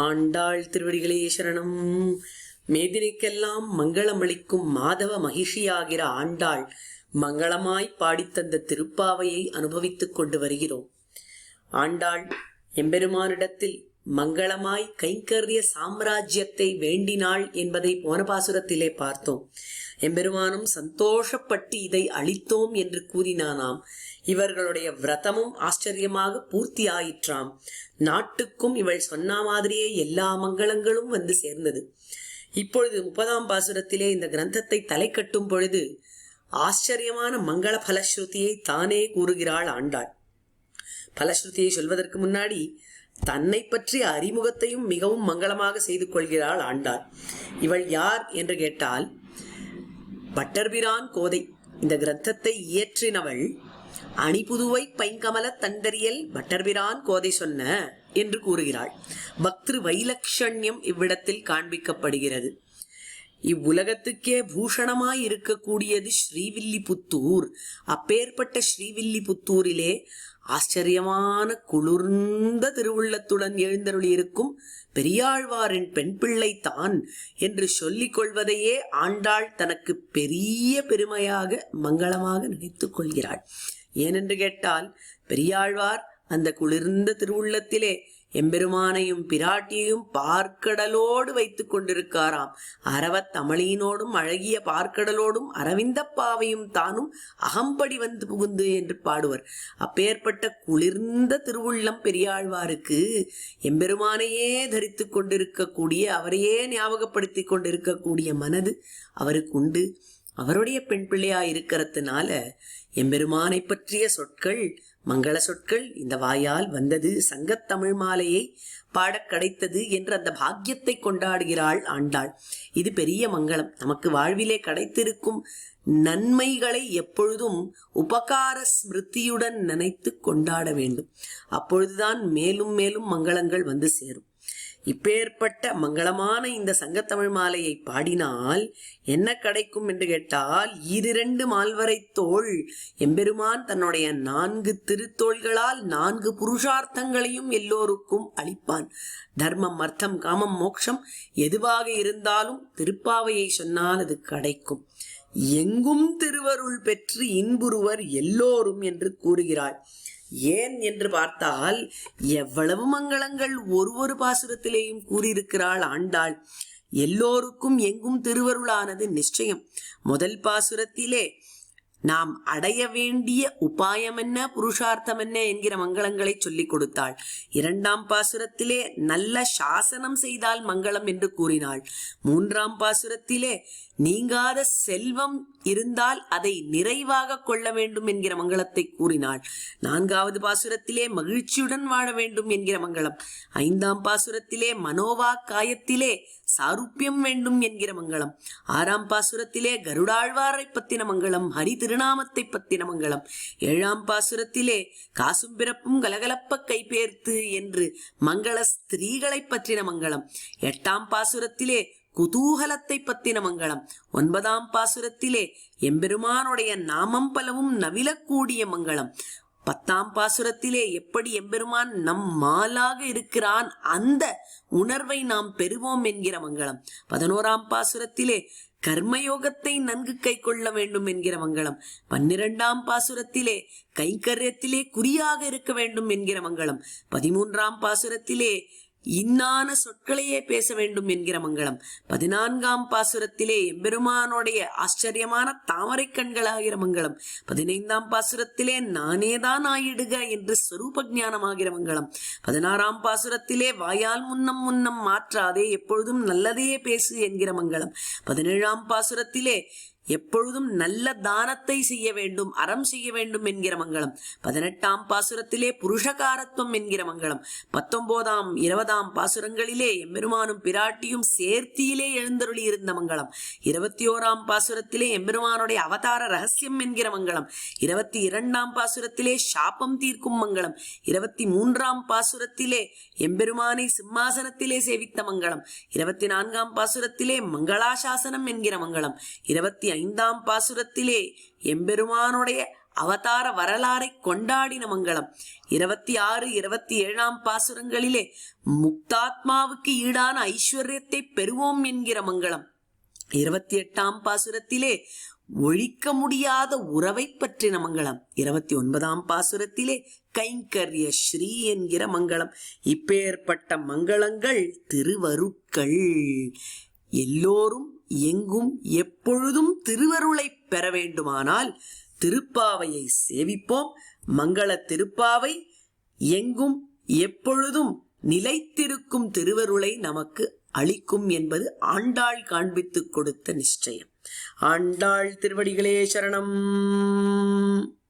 ஆண்டாள் திருவடிகளே சரணம். மேதினிக்கெல்லாம் மங்களமளிக்கும் மாதவ மகிஷியாகிற ஆண்டாள் மங்களமாய் பாடித்தந்த திருப்பாவையை அனுபவித்துக் கொண்டு வருகிறோம். ஆண்டாள் எம்பெருமானிடத்தில் மங்களமாய் கைங்கரிய சாம்ராஜ்யத்தை வேண்டினாள் என்பதை போன பாசுரத்திலே பார்த்தோம். எம்பெருமானும் சந்தோஷப்பட்டு இதை அளித்தோம் என்று கூறினானாம். இவர்களுடைய விரதமும் ஆச்சரியமாக பூர்த்தி ஆயிற்றாம். நாட்டுக்கும் இவள் சொன்ன மாதிரியே எல்லா மங்களங்களும் வந்து சேர்ந்தது. இப்பொழுது 30ஆம் பாசுரத்திலே இந்த கிரந்தத்தை தலை கட்டும் பொழுது ஆச்சரியமான மங்கள பலஸ்ருதியை தானே கூறுகிறாள் ஆண்டாள். பலஸ்ருதியை சொல்வதற்கு முன்னாடி தன்னை பற்றிய அறிமுகத்தையும் மிகவும் மங்களமாக செய்து கொள்கிறாள் ஆண்டாள். இவள் யார் என்று கேட்டால் பட்டர்பிரான் கோதை. இந்த கிரந்தத்தை இயற்றினவள் அணிபுதுவை பைங்கமல தண்டரியல் பட்டர்பிரான் கோதை சொன்ன என்று கூறுகிறாள். பக்திரு வைலக்ஷண்யம் இவ்விடத்தில் காண்பிக்கப்படுகிறது. இவ்வுலகத்துக்கே பூஷணமாய் இருக்கக்கூடியது ஸ்ரீவில்லிபுத்தூர். அப்பேற்பட்ட ஸ்ரீவில்லிபுத்தூரிலே ஆச்சரியமான குளிர்ந்த திருவுள்ளத்துடன் எழுந்தருளி இருக்கும் பெரியாழ்வாரின் பெண் பிள்ளை தான் என்று சொல்லிக் கொள்வதையே ஆண்டாள் தனக்கு பெரிய பெருமையாக மங்களமாக நினைத்துக் கொள்கிறாள். ஏனென்று கேட்டால் பெரியாழ்வார் அந்த குளிர்ந்த திருவுள்ளத்திலே எம்பெருமானையும் பிராட்டியையும் பார்க்கடலோடு வைத்துக் கொண்டிருக்காராம். அரவத் தமிழினோடும் அழகிய பார்க்கடலோடும் அரவிந்த பாவையும் தானும் அகம்படி வந்து புகுந்து என்று பாடுவர். அப்பேற்பட்ட குளிர்ந்த திருவுள்ளம் பெரியாழ்வாருக்கு எம்பெருமானையே தரித்து கொண்டிருக்கக்கூடிய, அவரையே ஞாபகப்படுத்தி கொண்டிருக்கக்கூடிய மனது அவருக்கு உண்டு. அவருடைய பெண் பிள்ளையா இருக்கிறதுனால எம்பெருமானை பற்றிய சொற்கள், மங்கள சொற்கள் இந்த வாயால் வந்தது. சங்கத்தமிழ் மாலையை பாடக் கிடைத்தது என்று அந்த பாக்கியத்தை கொண்டாடுகிறாள் ஆண்டாள். இது பெரிய மங்களம். நமக்கு வாழ்விலே கிடைத்திருக்கும் நன்மைகளை எப்பொழுதும் உபகார ஸ்மிருதியுடன் நினைத்து கொண்டாட வேண்டும். அப்பொழுதுதான் மேலும் மேலும் மங்களங்கள் வந்து சேரும். இப்பேற்பட்ட மங்களமான இந்த சங்கத்தமிழ் மாலையை பாடினால் என்ன கிடைக்கும் என்று கேட்டால், 2 மால்வரை தோள் எம்பெருமான் தன்னுடைய 4 திருத்தோள்களால் 4 புருஷார்த்தங்களையும் எல்லோருக்கும் அளிப்பான். தர்மம், அர்த்தம், காமம், மோட்சம் எதுவாக இருந்தாலும் திருப்பாவையை சொன்னால் அது கிடைக்கும். எங்கும் திருவருள் பெற்று இன்புறுவர் எல்லோரும் என்று கூறுகிறாள். ஏன் என்று பார்த்தால் எவ்வளவு மங்களங்கள் ஒரு பாசுரத்திலேயும் கூறியிருக்கிறாள் ஆண்டாள். எல்லோருக்கும் எங்கும் திருவருளானது நிச்சயம். முதல் பாசுரத்திலே நாம் அடைய வேண்டிய உபாயம் என்ன, புருஷார்த்தம் என்ன என்கிற மங்களங்களை சொல்லிக் கொடுத்தாள். 2ஆம் பாசுரத்திலே நல்ல சாசனம் செய்தால் மங்களம் என்று கூறினாள். 3ஆம் பாசுரத்திலே நீங்காத செல்வம் இருந்தால் அதை நிறைவாக கொள்ள வேண்டும் என்கிற மங்களத்தை கூறினாள். 4வது பாசுரத்திலே மகிழ்ச்சியுடன் வாழ வேண்டும் என்கிற மங்களம். 5ஆம் பாசுரத்திலே மனோவா காயத்திலே சாருப்பியம் வேண்டும் என்கிற மங்களம். 6ஆம் பாசுரத்திலே கருடாழ்வாரை பத்தின மங்களம், ஹரி திருநாமத்தை பத்தின மங்களம். 7ஆம் பாசுரத்திலே காசும் பிறப்பும் கலகலப்ப கைபேர்த்து என்று மங்கள ஸ்திரீகளை பற்றின மங்களம். 8ஆம் பாசுரத்திலே குதூகலத்தை பத்தின மங்களம். 9ஆம் பாசுரத்திலே எம்பெருமானுடைய நாமம் பலவும் நவிலக்கூடிய மங்களம். 10ஆம் பாசுரத்திலே எப்படி எம்பெருமான் நம் மாலாக இருக்கிறான் அந்த உணர்வை நாம் பெறுவோம் என்கிற மங்களம். 11ஆம் பாசுரத்திலே கர்மயோகத்தை நன்கு கை கொள்ள வேண்டும் என்கிற மங்களம். 12ஆம் பாசுரத்திலே கைங்கரியத்திலே குறியாக இருக்க வேண்டும் என்கிற மங்களம். 13ஆம் பாசுரத்திலே இன்னான சொற்களையே பேச வேண்டும் என்கிற மங்களம். 14ஆம் பாசுரத்திலே எம்பெருமானுடைய ஆச்சரியமான தாமரை கண்களாகிற மங்களம். 15ஆம் பாசுரத்திலே நானேதான் ஆயிடுக என்று ஸ்வரூப ஞானமாகிற மங்களம். 16ஆம் பாசுரத்திலே வாயால் முன்னம் முன்னம் மாற்றாதே எப்பொழுதும் நல்லதையே பேசு என்கிற மங்களம். 17ஆம் பாசுரத்திலே எப்பொழுதும் நல்ல தானத்தை செய்ய வேண்டும், அறம் செய்ய வேண்டும் என்கிற மங்களம். 18ஆம் பாசுரத்திலே புருஷகாரத்துவம் என்கிற மங்களம். 19ஆம் 20ஆம் பாசுரங்களிலே எம்பெருமானும் பிராட்டியும் சேர்த்தியிலே எழுந்தருளி இருந்த மங்களம். 21ஆம் பாசுரத்திலே எம்பெருமானுடைய அவதார ரகசியம் என்கிற மங்களம். 22ஆம் பாசுரத்திலே சாபம் தீர்க்கும் மங்களம். 23ஆம் பாசுரத்திலே எம்பெருமானை சிம்மாசனத்திலே சேவித்த மங்களம். 24ஆம் பாசுரத்திலே மங்களாசாசனம் என்கிற மங்களம். 25ஆம் பாசுரத்திலே எம்பெருமானுடைய அவதார வரலாறை கொண்டாடின மங்களம். 26, 27 பாசுரங்களிலே முக்தாத்மாவுக்கு ஈடான ஐஸ்வர்யத்தை பெறுவோம் என்கிற மங்களம். 28 பாசுரத்திலே ஒழிக்க முடியாத உறவை பற்றின மங்களம். 29 பாசுரத்திலே கைங்கரிய ஸ்ரீ என்கிற மங்களம். இப்பேற்பட்ட மங்களங்கள் திருவருட்கள். எல்லோரும் எங்கும் எப்பொழுதும் திருவருளை பெற வேண்டுமானால் திருப்பாவையை சேவிப்போம். மங்கள திருப்பாவை எங்கும் எப்பொழுதும் நிலைத்திருக்கும் திருவருளை நமக்கு அளிக்கும் என்பது ஆண்டாள் காண்பித்துக் கொடுத்த நிச்சயம். ஆண்டாள் திருவடிகளே சரணம்.